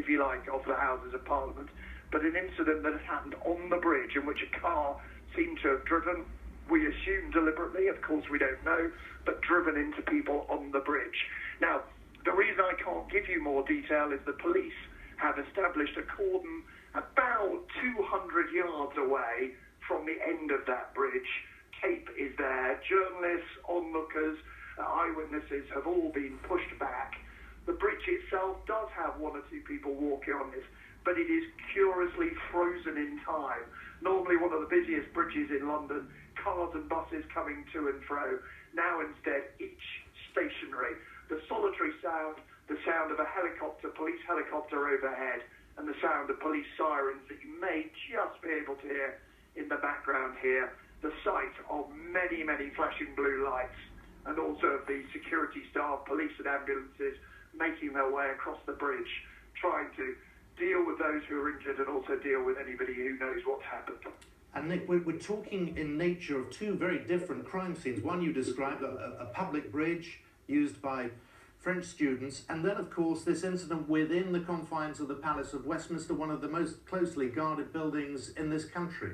if you like, of the Houses of Parliament, but an incident that has happened on the bridge in which a car seemed to have driven, we assume deliberately, of course we don't know, but driven into people on the bridge. Now, the reason I can't give you more detail is the police have established a cordon about 200 yards away from the end of that bridge. Tape is there, journalists, onlookers, eyewitnesses have all been pushed back. The bridge itself does have one or two people walking on this, but it is curiously frozen in time. Normally one of the busiest bridges in London, cars and buses coming to and fro. Now instead, each stationary. The solitary sound, the sound of a helicopter, police helicopter overhead, and the sound of police sirens that you may just be able to hear in the background here. The sight of many, many flashing blue lights, and also of the security staff, police and ambulances making their way across the bridge, trying to deal with those who are injured and also deal with anybody who knows what's happened. And Nick, we're talking in nature of two very different crime scenes. One you described, a public bridge used by French students, and then of course this incident within the confines of the Palace of Westminster, one of the most closely guarded buildings in this country.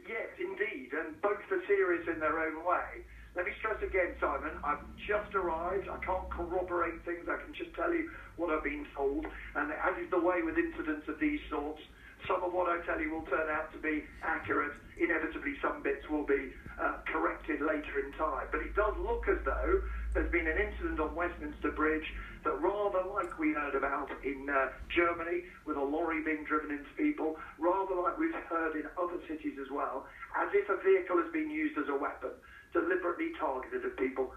Yes, indeed, and both are serious in their own way. Let me stress again, Simon, I've just arrived. I can't corroborate things. I can just tell you what I've been told. And as is the way with incidents of these sorts, some of what I tell you will turn out to be accurate. Inevitably, some bits will be corrected later in time. But it does look as though there's been an incident on Westminster Bridge that, rather like we heard about in Germany, with a lorry being driven into people, rather like we've heard in other cities as well, as if a vehicle has been used as a weapon, deliberately targeted at people.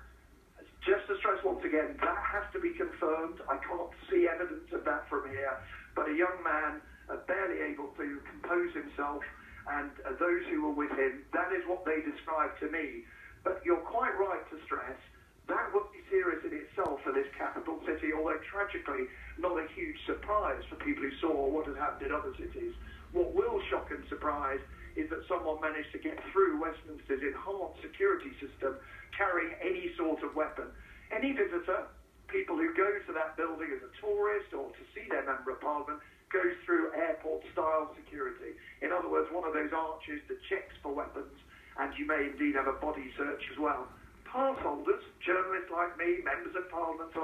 Just to stress once again, that has to be confirmed. I can't see evidence of that from here. But a young man, barely able to compose himself, and those who were with him, that is what they described to me. But you're quite right to stress, that would be serious in itself for this capital city, although tragically not a huge surprise for people who saw what had happened in other cities. What will shock and surprise is that someone managed to get through Westminster's enhanced security system carrying any sort of weapon. Any visitor, people who go to that building as a tourist or to see their Member of Parliament, goes through airport-style security. In other words, one of those arches that checks for weapons, and you may indeed have a body search as well. Pass holders, journalists like me, Members of Parliament,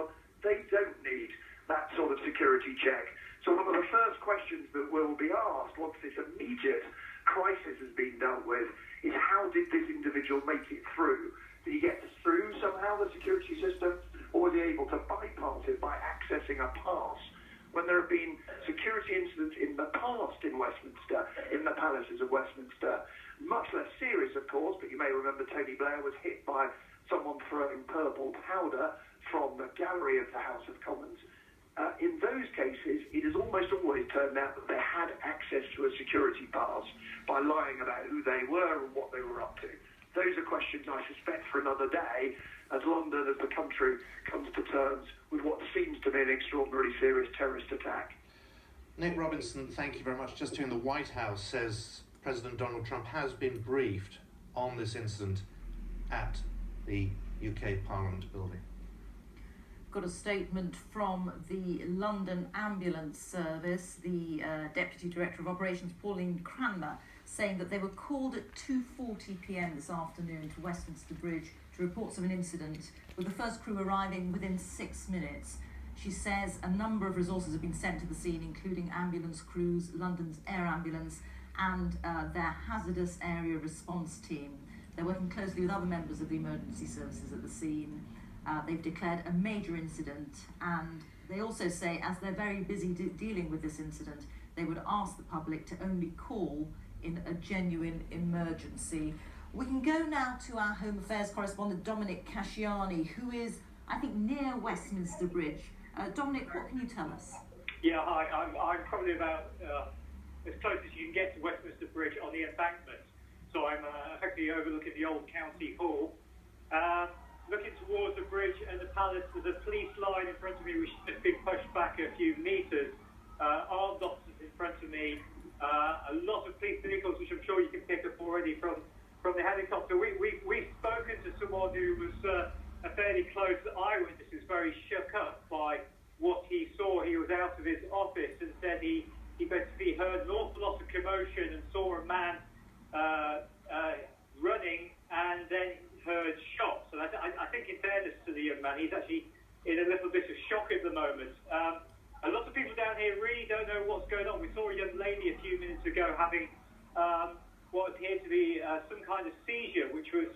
they don't need that sort of security check. So one of the first questions that will be asked once this immediate crisis has been dealt with is, how did this individual make it through? Did he get through somehow the security system, or was he able to bypass it by accessing a pass? When there have been security incidents in the past in Westminster, in the palaces of Westminster, much less serious of course, but you may remember Tony Blair was hit by someone throwing purple powder from the gallery of the House of Commons. In those cases, it has almost always turned out that they had access to a security pass by lying about who they were and what they were up to. Those are questions I suspect for another day, as London, as the country, comes to terms with what seems to be an extraordinarily serious terrorist attack. Nick Robinson, thank you very much. Just here in the White House says President Donald Trump has been briefed on this incident at the UK Parliament building. Got a statement from the London Ambulance Service, the Deputy Director of Operations, Pauline Cranmer, saying that they were called at 2:40 p.m. this afternoon to Westminster Bridge to reports of an incident, with the first crew arriving within 6 minutes. She says a number of resources have been sent to the scene, including ambulance crews, London's Air Ambulance, and their hazardous area response team. They're working closely with other members of the emergency services at the scene. They've declared a major incident, and they also say, as they're very busy dealing with this incident, they would ask the public to only call in a genuine emergency. We can go now to our Home Affairs correspondent, Dominic Casciani, who is, I think, near Westminster Bridge. Dominic, what can you tell us? Yeah, hi. I'm probably about as close as you can get to Westminster Bridge on the embankment. So I'm effectively overlooking the old County Hall. Looking towards the bridge and the palace, there's a police line in front of me which has been pushed back a few metres. Armed officers in front of me, a lot of police vehicles, which I'm sure you can pick up already from the helicopter. We've spoken to someone who was a fairly close eyewitness, who's very shook up by what he saw. He was out out of his office and said he basically heard an awful lot of commotion and saw a man running and then heard shots. And I think in fairness to the young man, he's actually in a little bit of shock at the moment. A lot of people down here really don't know what's going on. We saw a young lady a few minutes ago having what appeared to be some kind of seizure, which was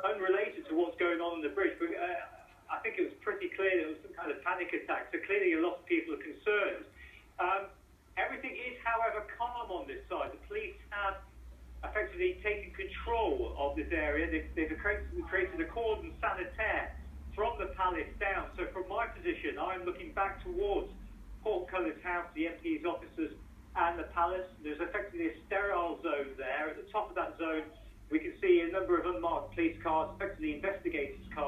unrelated to what's going on the bridge. But I think it was pretty clear that it was some kind of panic attack. So clearly a lot of people are concerned. Everything is, however, calm on this side. The police have effectively taken control of this area. They've created a cordon sanitaire from the palace down. So from my position, I'm looking back towards Portcullis House, the MP's offices, and the palace. There's effectively a sterile zone there. At the top of that zone, we can see a number of unmarked police cars, effectively investigators' cars.